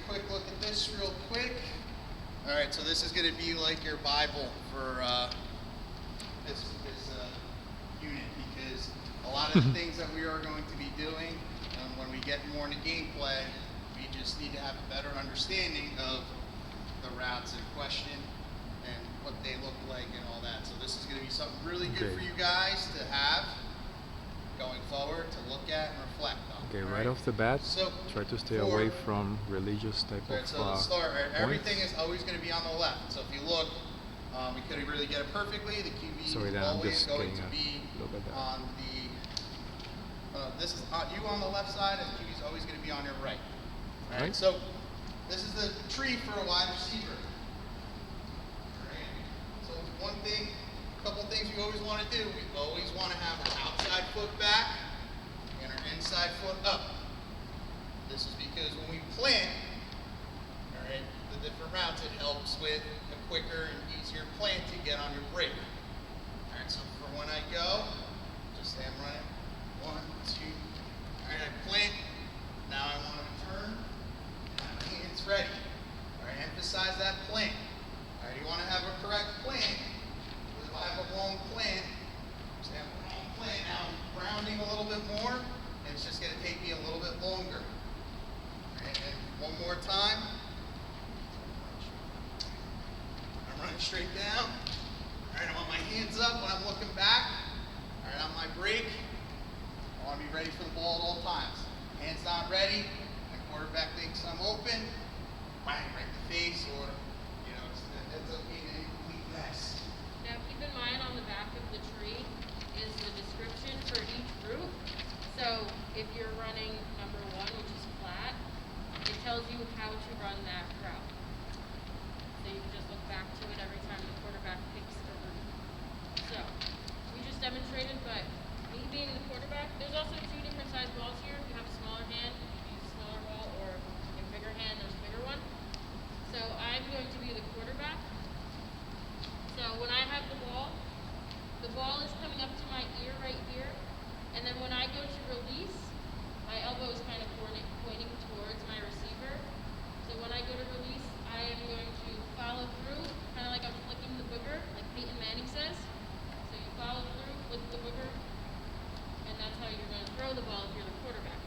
quick look at this real quick. All right, so this is going to be like your Bible for this unit, because a lot of the things that we are going to be doing when we get more into gameplay, we just need to have a better understanding of the routes in question and what they look like and all that. So this is going to be something really good for you guys to have going forward, to look at and reflect on. Okay, right off the bat, try to stay away from religious type of so to start, everything is always going to be on the left. So if you look, we couldn't really get it perfectly. The QB is always going to be on the, this is you on the left side, and the QB is always going to be on your right. All right, so this is the tree for a wide receiver. All right. So one thing, a couple things we always want to do, we always want to have our outside foot back and our inside foot up. This is because when we plant, all right, the different routes, it helps with a quicker and easier plant to get on your break. All right, so for when I go, just say I'm running, 1, 2, all right, I plant, now I want to turn, and my hand's ready. All right, emphasize that plant. All right, you want to have a correct plant. If I have a wrong plant, say I have a wrong plant, now I'm grounding a little bit more, and it's just going to take me a little bit longer. And one more time. I'm running straight down. All right, I want my hands up when I'm looking back. All right, on my break, I want to be ready for the ball at all times. Hands not ready, the quarterback thinks I'm open, bang, right in the face, or, you know, it ends up being a complete mess. Now keep in mind on the back of the tree is the description for each route. So if you're running number 1, which is flat, it tells you how to run that route. So you can just look back to it every time the quarterback picks a route. So we just demonstrated, but me being the quarterback, there's also 2 different size balls here. If you have a smaller hand, you can use a smaller ball, or a bigger hand, there's a bigger one. So I'm going to be the quarterback. So when I have the ball is coming up to my ear right here, and then when I go to release, my elbow is kind of pointing towards my receiver. So when I go to release, I am going to follow through, kind of like I'm flicking the booger, like Peyton Manning says. So you follow through, flick the booger, and that's how you're going to throw the ball if you're the quarterback.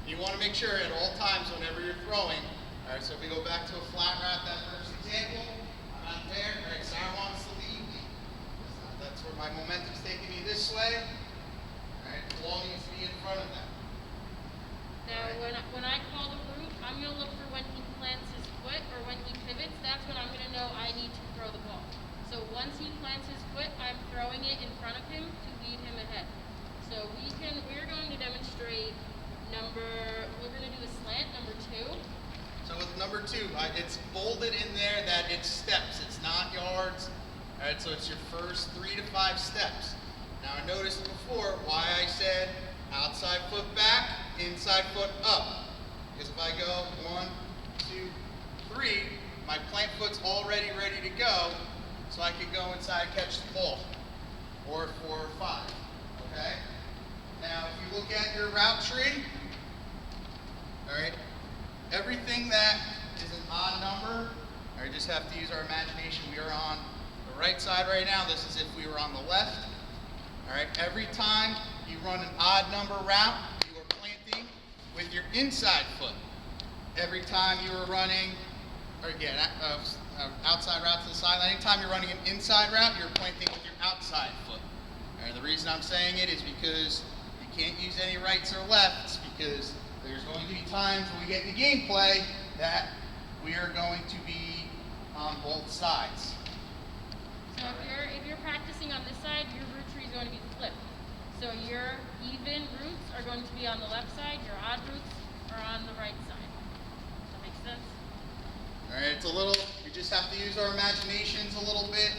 You want to make sure at all times whenever you're throwing, all right, so if we go back to a flat route, that first example, I'm out there, all right, Sara wants to lead me. That's where my momentum's taking me this way. All right, the ball needs to be in front of them. Now, when I call the route, I'm going to look for when he plants his foot or when he pivots. That's when I'm going to know I need to throw the ball. So once he plants his foot, I'm throwing it in front of him to lead him ahead. So we're going to demonstrate we're going to do the slant, number 2. So with number 2, it's bolded in there that it's steps, it's not yards. All right, so it's your first 3 to 5 steps. Now I noticed before why I said outside foot back, inside foot up. Because if I go 1, 2, 3, my plant foot's already ready to go, so I could go inside and catch the ball. Or 4 or 5. Okay? Now if you look at your route tree, all right, everything that is an odd number, all right, just have to use our imagination. We are on the right side right now. This is if we were on the left. All right, every time you run an odd number route, you are planting with your inside foot. Every time you are running, or again, outside route to the sideline, anytime you're running an inside route, you're planting with your outside foot. All right, the reason I'm saying it is because you can't use any rights or lefts, because there's going to be times when we get into gameplay that we are going to be on both sides. So if you're practicing on this side, your route tree is going to be flipped. So your even routes are going to be on the left side, your odd routes are on the right side. Does that make sense? All right, it's a little, we just have to use our imaginations a little bit.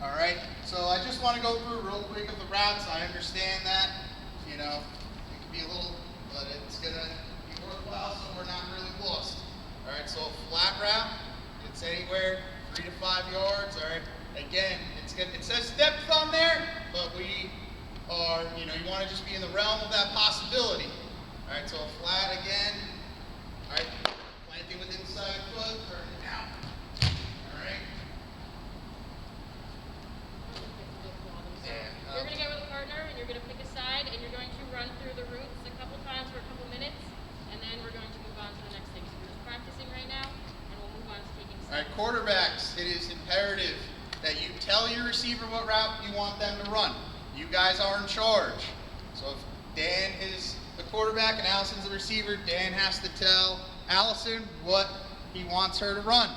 All right, so I just want to go through real quick of the routes. I understand that, you know, it can be a little, but it's going to be worthwhile so we're not really lost. All right, so a flat route, it's anywhere 3 to 5 yards. All right, again, it says depth on there, but we are, you know, you want to just be in the realm of that possibility. All right, so a flat again. All right, planting with inside quarterbacks, it is imperative that you tell your receiver what route you want them to run. You guys are in charge. So if Dan is the quarterback and Allison's the receiver, Dan has to tell Allison what he wants her to run.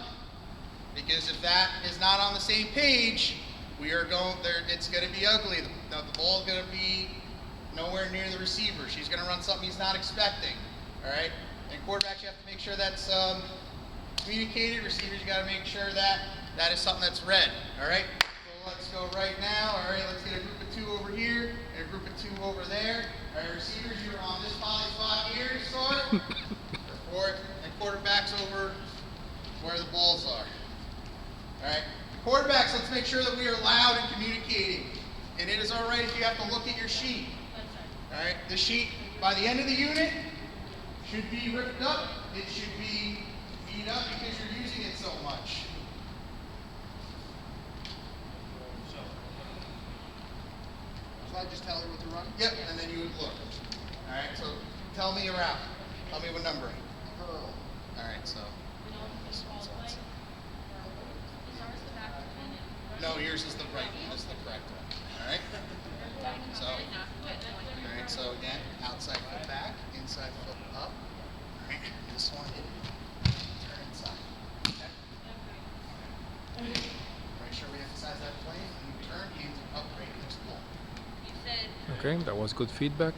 Because if that is not on the same page, we are going there. It's going to be ugly. The ball is going to be nowhere near the receiver. She's going to run something he's not expecting. All right. And quarterbacks, you have to make sure that's communicated. Receivers, you got to make sure that that is something that's read. All right. So let's go right now. All right. Let's get a group of 2 over here and a group of 2 over there. All right. Receivers, you're on this poly spot here, Sara. And quarterbacks over where the balls are. All right. Quarterbacks, let's make sure that we are loud and communicating. And it is all right if you have to look at your sheet. All right. The sheet, by the end of the unit, should be ripped up. It should be beat up because you're using it so much. So I just tell her what to run? Yep, and then you would look. All right, so tell me a route. Tell me what number. All right, so this one's outside. No, yours is the right one. This is the correct one. All right. So again, outside foot back, inside foot up. All right. This one, turn inside. Okay. Make sure we emphasize that plane. When you turn, hands are up, right next to the ball. Okay, that was good feedback.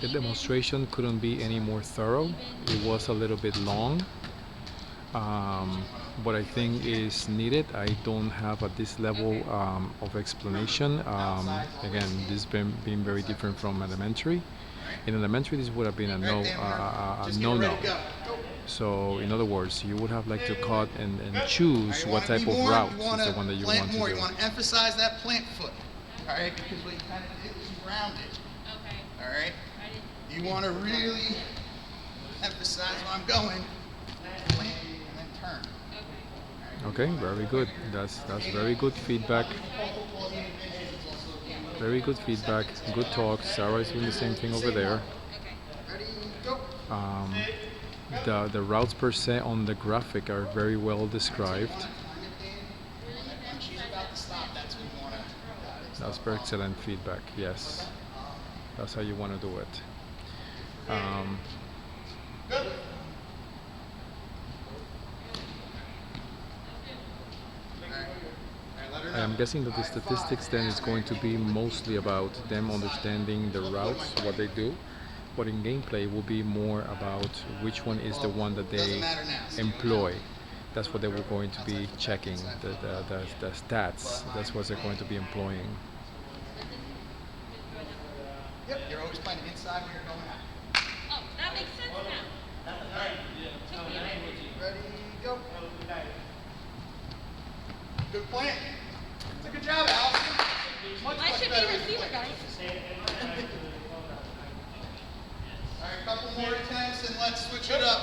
The demonstration couldn't be any more thorough. It was a little bit long. What I think is needed, I don't have at this level of explanation. Again, this has been very different from elementary. In elementary, this would have been a no. So, in other words, you would have like to cut and choose what type of route is the one that you want to do. You want to emphasize that plant foot, all right? Because what you kind of did is you ground it. Okay. All right. You want to really emphasize where I'm going, plant, and then turn. Okay, very good. That's very good feedback. Very good feedback. Good talk. Sara is doing the same thing over there. The routes per se on the graphic are very well described. That's very excellent feedback. Yes, that's how you want to do it. I am guessing that the statistics then is going to be mostly about them understanding the routes, what they do, but in gameplay will be more about which one is the one that they employ. That's what they were going to be checking, the stats. That's what they're going to be employing. Yep, you're always playing inside when you're going out. Oh, that makes sense now. Ready, go. Good plan. It's a good job, Allison. I should be receiver, guys. All right, a couple more attempts and let's switch it up.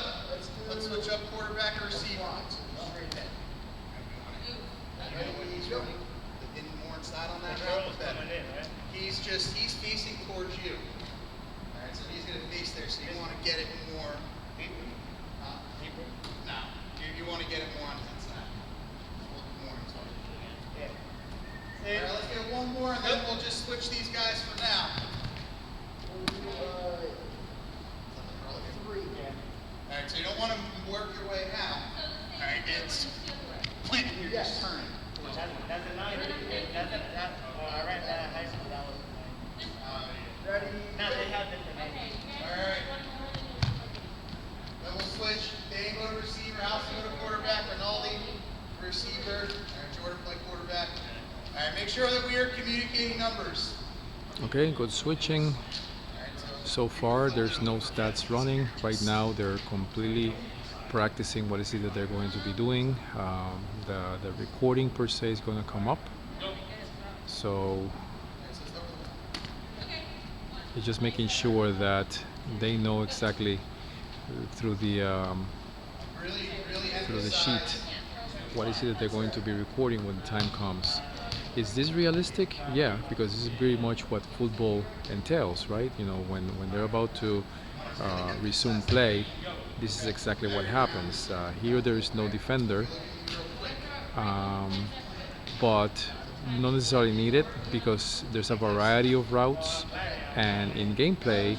Let's switch up quarterback or receiver. He's running. Getting more inside on that route, the better. He's facing towards you. All right, so he's going to face there, so you want to get it more. No, you want to get it more on his inside. All right, let's get one more, and then we'll just switch these guys for now. All right, so you don't want to work your way out. All right, it's planting here, just turn. That's a 9. That's right at high school. That was Ready? now they have different names. All right. Then we'll switch. Dane go to receiver, Allison go to quarterback, Rinaldi receiver, all right, Jordan play quarterback. All right, make sure that we are communicating numbers. Okay, good switching. So far, there's no stats running. Right now, they're completely practicing what is it that they're going to be doing. The recording per se is going to come up. So it's just making sure that they know exactly through the sheet what is it that they're going to be recording when the time comes. Is this realistic? Yeah, because this is very much what football entails, right? You know, when they're about to resume play, this is exactly what happens. Here there is no defender, um, but not necessarily needed because there's a variety of routes, and in gameplay,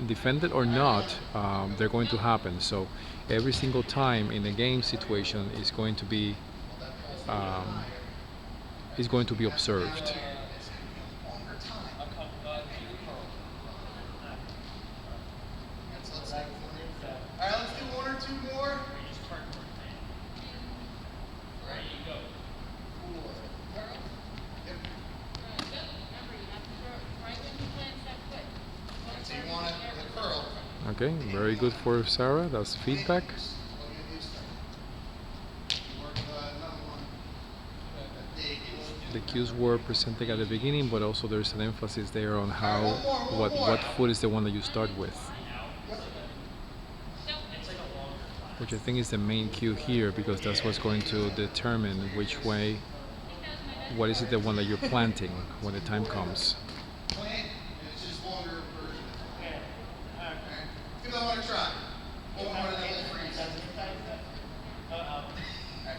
defended or not, they're going to happen. So every single time in a game situation um, is going to be observed. All right, let's do one or two more. So you want the curl. Okay, very good for Sarah. That's feedback. The cues were presented at the beginning, but also there's an emphasis there on how what foot is the one that you start with, which I think is the main cue here because that's what's going to determine which way, what is it the one that you're planting when the time comes. Plant, it's just longer version. Give that one a try. One more and then we'll freeze. Alright,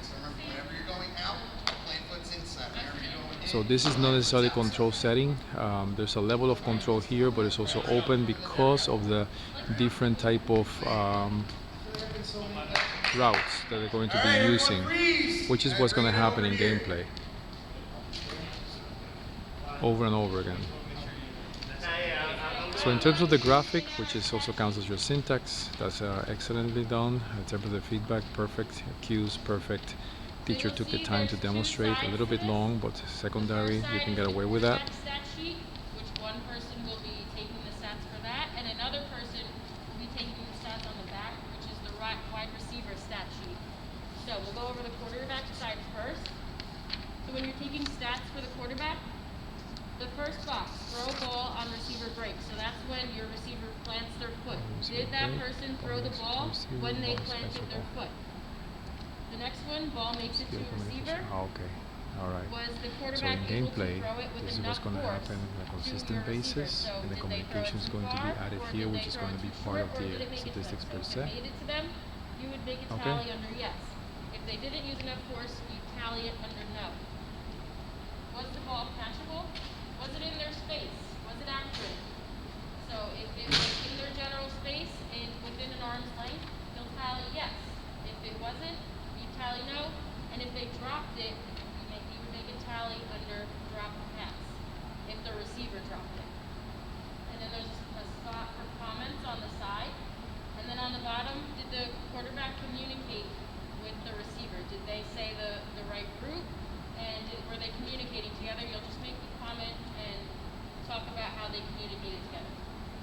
so remember, whenever you're going out, plant foot's inside. Whenever you're going in, So this is not necessarily control setting. There's a level of control here, but it's also open because of the different type of routes that they're going to be using, which is what's going to happen in gameplay over and over again. So in terms of the graphic, which is also counts as your syntax, that's excellently done. In terms of the feedback, perfect. Cues, perfect. Teacher took the time to demonstrate, a little bit long, but secondary, you can get away with that. Stat sheet, which one person will be taking the stats for that, and another person will be taking the stats on the back, which is the wide receiver stat sheet. So we'll go over the quarterback side first. So when you're taking stats for the quarterback, the first box, throw ball on receiver break. So that's when your receiver plants their foot. Did that person throw the ball when they planted their foot? The next one, ball makes it to a receiver. Okay, all right. Was the So in quarterback able to gameplay, throw it with this is enough what's going to force happen on a to consistent your receiver? basis, So and the did they throw it communication is too going to be far, added or here, did which they is throw going it to be too part short, of or the did it make it to them? statistics So per if se. they made it to them, you would make a Okay. tally under yes. If they didn't use enough force, you tally it under no. Was the ball catchable? Was it in their space? Was it accurate? So if it was in their general space and within an arm's length, you'll tally yes. If it wasn't, you tally no. And if they dropped it, you would make a tally under drop pass. If the receiver dropped it. And then there's a spot for comments on the side. And then on the bottom, did the quarterback communicate with the receiver? Did they say the right group? And were they communicating together? You'll just make the comment and talk about how they communicated together.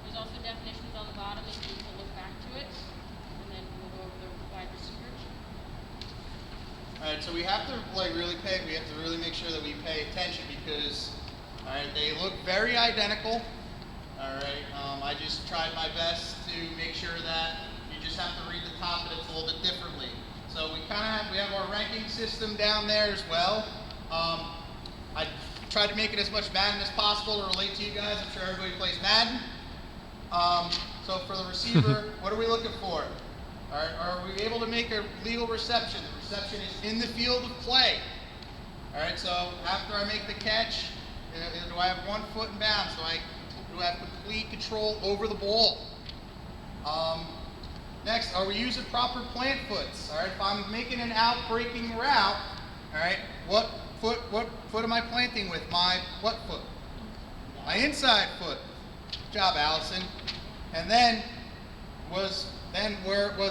There's also definitions on the bottom if you need to look back to it. And then we'll go over the wide receiver. All right, so we have to we have to really make sure that we pay attention because, all right, they look very identical. All right, I just tried my best to make sure that you just have to read the top of it a little bit differently. So we have our ranking system down there as well. I tried to make it as much Madden as possible to relate to you guys. I'm sure everybody plays Madden. So for the receiver, what are we looking for? Are we able to make a legal reception? The reception is in the field of play. All right, so after I make the catch, do I have 1 foot in bounds? Do I have complete control over the ball? Next, are we using proper plant foots? All right, if I'm making an out-breaking route, all right, what foot am I planting with? My what foot? My inside foot. Good job, Allison. And then was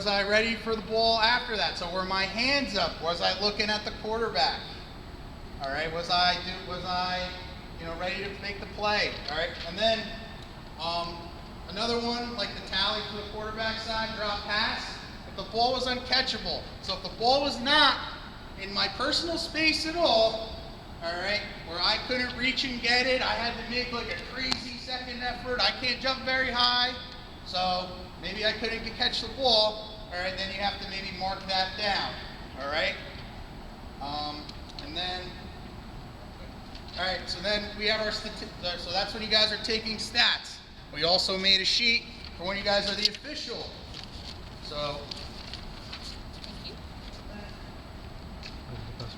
I ready for the ball after that? So were my hands up? Was I looking at the quarterback? All right, was I ready to make the play? All right, and then another one like the tally for the quarterback side, drop pass. If the ball was uncatchable, so if the ball was not in my personal space at all right, where I couldn't reach and get it, I had to make like a crazy second effort. I can't jump very high, so maybe I couldn't catch the ball. All right, then you have to maybe mark that down. All right, and then, all right, so then we have our so that's when you guys are taking stats. We also made a sheet for when you guys are the official So Thank you.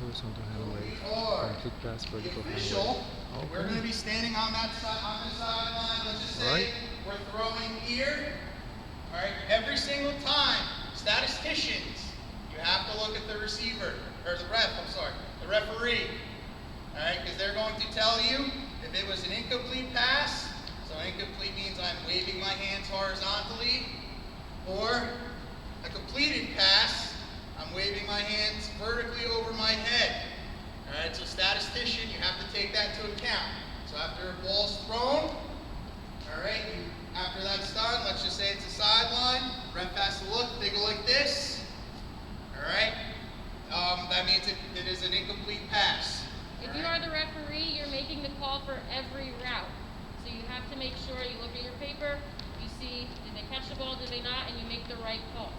we are Complete pass, the vertical official. handle. We're going to be standing on that side, on the sideline. Let's just say Alright. we're throwing here. All right. Every single time, statisticians, you have to look at the receiver or the ref. I'm sorry, the referee. All right, because they're going to tell you if it was an incomplete pass. So incomplete means I'm waving my hands horizontally, or a completed pass. I'm waving my hands vertically over my head. All right, so statistician, you have to take that into account. So after a ball's thrown, all right, after that's done, let's just say it's a sideline. Ref has to look, they go like this. All right, that means it is an incomplete pass. If you are the referee, you're making the call for every route. So you have to make sure you look at your paper, you see, did they catch the ball, did they not, and you make the right call.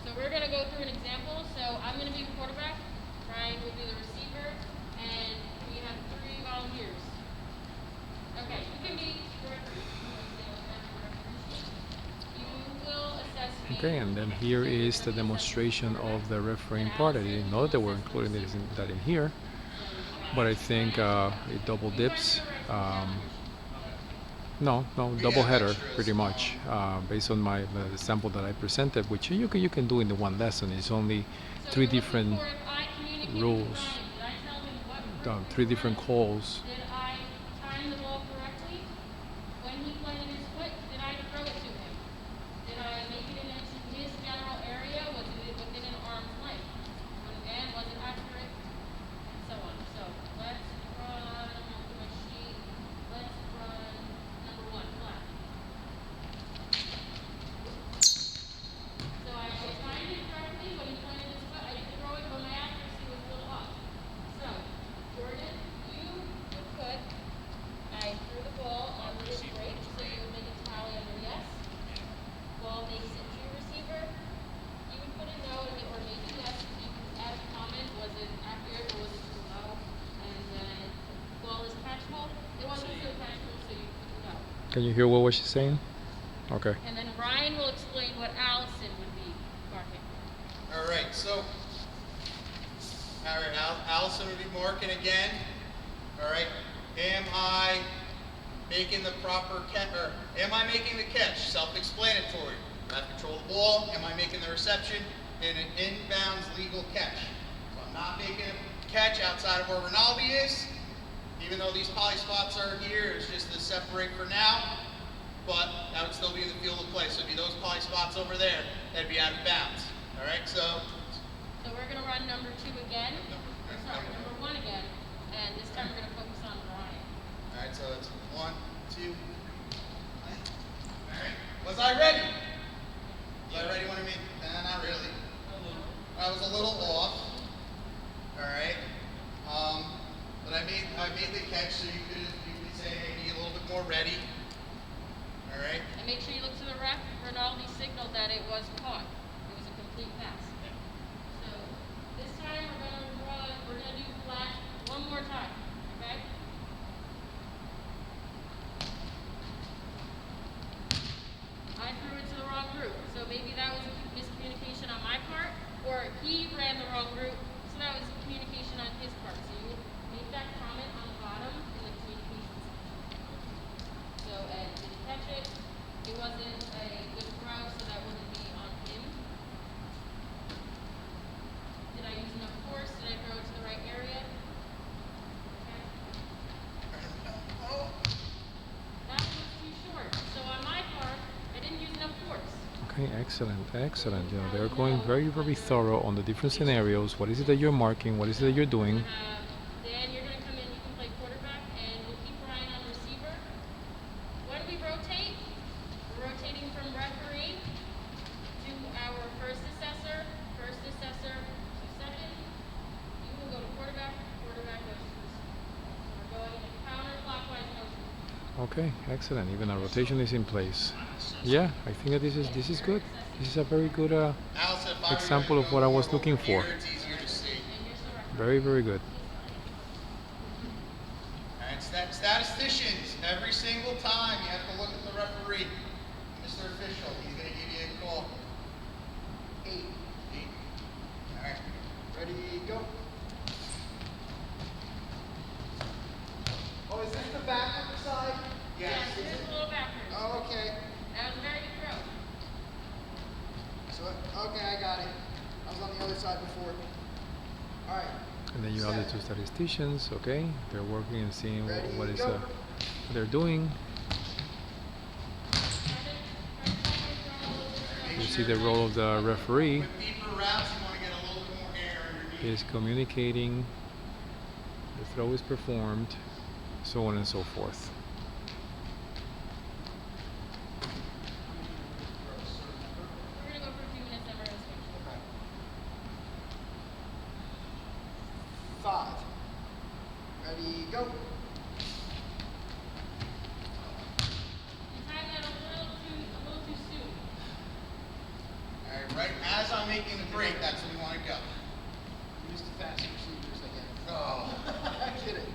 So we're going to go through an example. So I'm going to be the quarterback, Ryan will be the receiver, and we have 3 volunteers. Okay, you can be the referee. You will assess me. Okay, and then here is the demonstration of the refereeing part. I didn't know they were including that in here, but I think it double dips. No, double header pretty much, based on the sample that I presented, which you can do in the one lesson. It's only 3 different rules, 3 different calls. Did I time the ball correctly? When he planted his foot, did I throw it to him? Did I make it into his general area? Was it within an arm's length? Again, was it accurate? And so on. So let's run onto my sheet. Let's run number 1, flat. So I timed it correctly. When he pointed his foot, I didn't throw it, but my accuracy was a little off. So, Jordan, you would put, I threw the ball on his break, so you would make a tally under yes. Ball makes it to your receiver. You would put a no or maybe yes. You could add a comment. Was it accurate or was it too low? And then ball is catchable. It wasn't so catchable, so you put no. Can you hear what was she saying? Okay. And then Ryan will explain what Allison would be marking. All right, so, all right, Allison would be marking again. All right, am I making the proper catch, or am I making the catch? Self-explanatory. I have control of the ball. Am I making the reception in an inbounds legal catch? So I'm not making a catch outside of where Rinaldi is, even though these poly spots are here. It's just to separate for now, but that would still be in the field of play. So it'd be those poly spots over there that'd be out of bounds. All right, so So we're going to run number 2 again. Number 1 again. And this time we're going to focus on Ryan. all right, so it's 1, 2. All right, was I ready? Was I ready when I made? Nah, not really. I was a little off. All right, but I made the catch, so you could say maybe a little bit more ready. All right. And make sure you look to the ref. Rinaldi signaled that it was caught. It was a complete pass. So this time we're going to do flat one more time. Okay? I threw it to the wrong route. So maybe that was a miscommunication on my part, or he ran the wrong route. So that was communication on his part. So you make that comment on the bottom in the communication section. So Ed didn't catch it. It wasn't a good throw, so that wouldn't be on him. Did I use enough force? Did I throw it to the right area? Okay. That was too short. So on my part, I didn't use enough force. Okay, excellent. You know, they're going very thorough on the different scenarios. What is it that you're marking? What is it that you're doing? Dan, you're going to come in. You can play quarterback, and we'll keep Ryan on receiver. When we rotate, we're rotating from referee to our first assessor to second. You will go to quarterback goes to receiver. So we're going in a counterclockwise motion. Okay, excellent. Even a rotation is in place. Yeah, I think that this is good. This is a very good Allison, if I were example to of go what I more was looking over for. here, it's easier to see. And here's the referee. Very good. All right, statisticians, every single time you have to look at the referee. Mr. Official, he's going to give you a call. Okay, I got it. I was on the other side before. All right. And then you have the two statisticians, okay? They're working and seeing Ready, what is go. what they're doing. You see the role of the referee. With deeper routes, you want to get a little bit more air underneath. He's communicating, the throw is performed, so on and so forth. We're gonna go for a few minutes, then we're gonna switch. Okay. 5. Ready, go. You timed that a little too soon. All right, right as I'm making the break, that's when you want to go. Use the fast procedures, I guess. Oh. I'm kidding.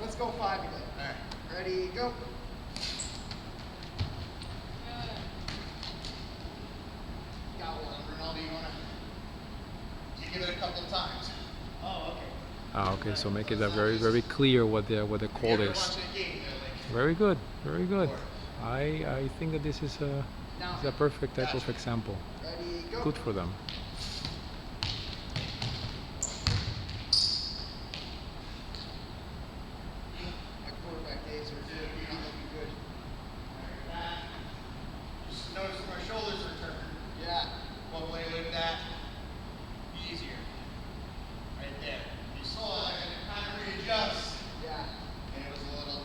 Let's go 5 again. All right. Ready, go. Good. Got one. Ronaldo, you want to give it a couple of times. Oh, okay. Okay, so make it very clear what the call If you're is. watching a game, they're like, Very good, very good. I think that this is a perfect type of example. Ready, go. Good for them. My quarterback days are not looking good. just notice my shoulders are turned. Yeah. One way with that, easier. Right there. You saw I had to kind of readjust, Yeah. and it was a little.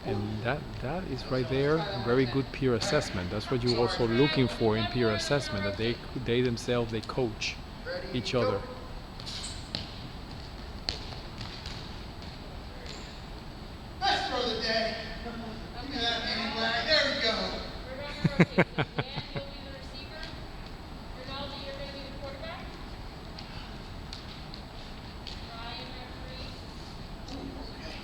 And that is right there very good peer assessment. That's what you're also looking for in peer assessment, that they themselves they coach Ready, each go. other. Best throw of the day. Give me that baby black. There we go. We're going to rotate. Dan, you'll be the receiver. Ronaldo, you're going to be the quarterback. Ryan, referee. Okay.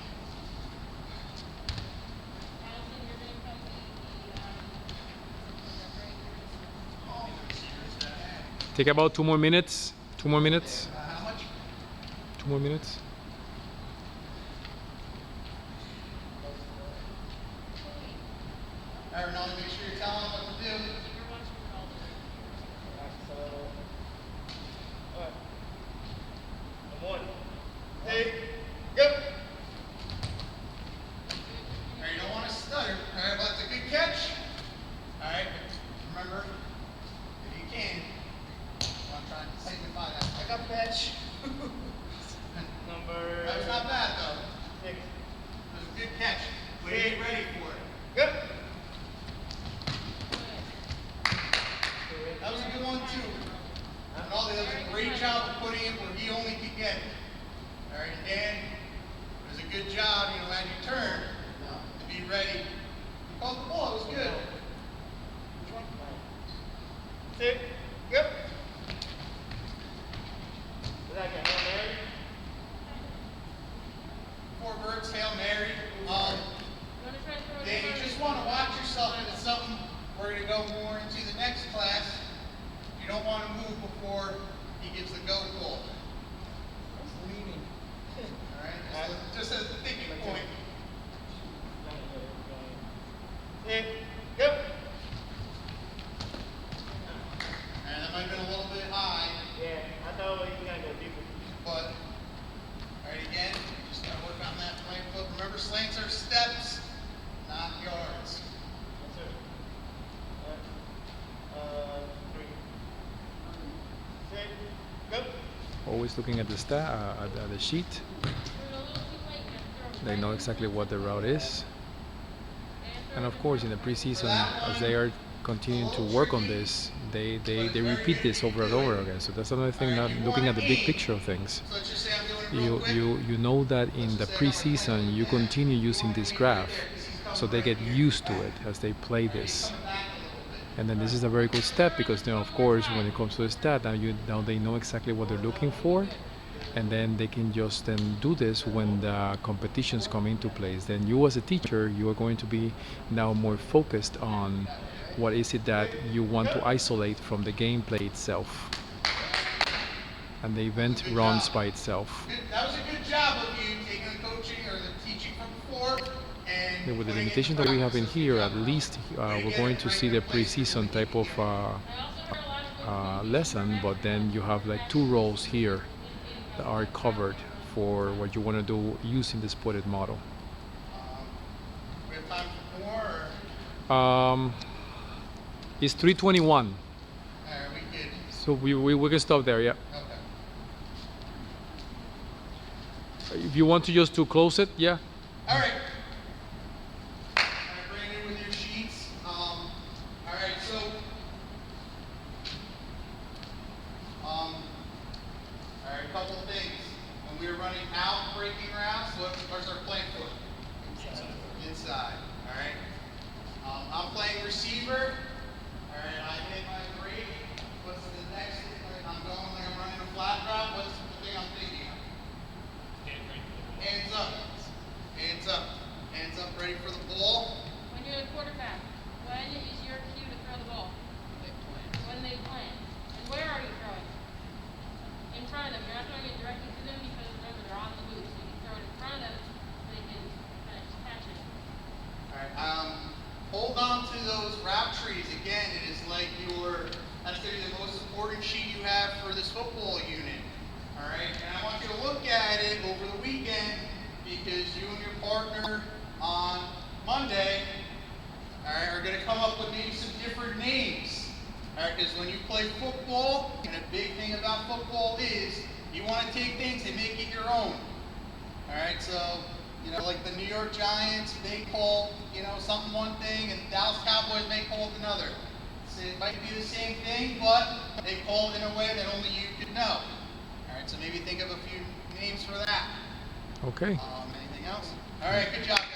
Allison, you're going to come be the referee. Take about 2 more minutes. 2 more minutes. How much? 2 more minutes. All right, Ronaldo, make sure you're telling them what to do. We're watching Ronaldo. Alright, so, 1, 2, go. All right, you don't want to stutter. All right, but it's a good catch. All right, remember, if you can, I'm trying to signify that. I got patch. Number That was not bad, though. 6, It was a good catch. But you ain't ready for it. go. That was a good one, too. Ronaldo does a great job of putting it where he only could get it. All right, Dan, it was a good job, you know, as you turn, to be ready. You caught the ball, it was good. 2, go. Is that again? Hail Mary? 4 birds, Hail Mary. You want to try to throw it Dan, you over? just want to watch yourself, and it's something we're going to go more into the next class. You don't want to move before he gives the go call. All right, just as a thinking point. 2, go. And that might have been a little bit high, Yeah, I thought you gotta go deeper. but all right, again, just gotta work on that flank foot. Remember, slants are steps, not yards. Yes, sir. 3, 6, go. Always looking at the at the sheet. We're a little too late. You have to throw it They right know over. exactly what the route is. And throw And it of course, in the over. preseason, as they are continuing to work on this, they repeat this over and over again. So that's another thing, not looking at the big picture of things. So let's just say I'm doing it real quick. You know that in the preseason, you continue using this graph, so they get used to it as they play this. And then this is a very good step because now, of course, when it comes to the stat, now they know exactly what they're looking for, and then they can just then do this when the competitions come into place. Then you as a teacher, you are going to be now more focused on what is it that you want to isolate from the gameplay itself, and the event runs by itself. That was a good job of you taking the coaching or the teaching from before and With the putting it limitations in that we have in practice. here, at least we're going to see the preseason type of I also heard a lot lesson, but then you have like 2 rows here that are covered for what you want to do using the spotted model. We have time for more, or? It's 3:21, Alright, we could, so we can stop there. Yeah. okay. If you want to just to close it, yeah. Alright. Alright, Brandon, with your sheets. Alright, so, alright, a couple things. When we were running out breaking routes, what's our playing foot? Inside. Alright. I'm playing receiver. Alright, I hit my break. What's the next thing? Like I'm going like I'm running a flat route. What's the thing I'm thinking of? Hands up. Hands up. Hands up, ready for the ball. When you're the quarterback, when is your cue to throw the ball? When they plant. And where are you throwing? In front of them. You're not throwing it directly to them because remember they're on the move. So you throw it in front of them so they can kind of catch it. Alright, hold on to those route trees. Again, it is like that's going to be the most important sheet you have for this football unit. Alright, and I want you to look at it over the weekend because you and your partner on Monday, alright, are going to come up with maybe some different names. Alright, because when you play football, and a big thing about football is you want to take things and make it your own. Alright, so, like the New York Giants, they call, something one thing, and Dallas Cowboys may call it another. So it might be the same thing, but they call it in a way that only you could know. Alright, so maybe think of a few names for that. Okay. Anything else? Alright, good job, guys.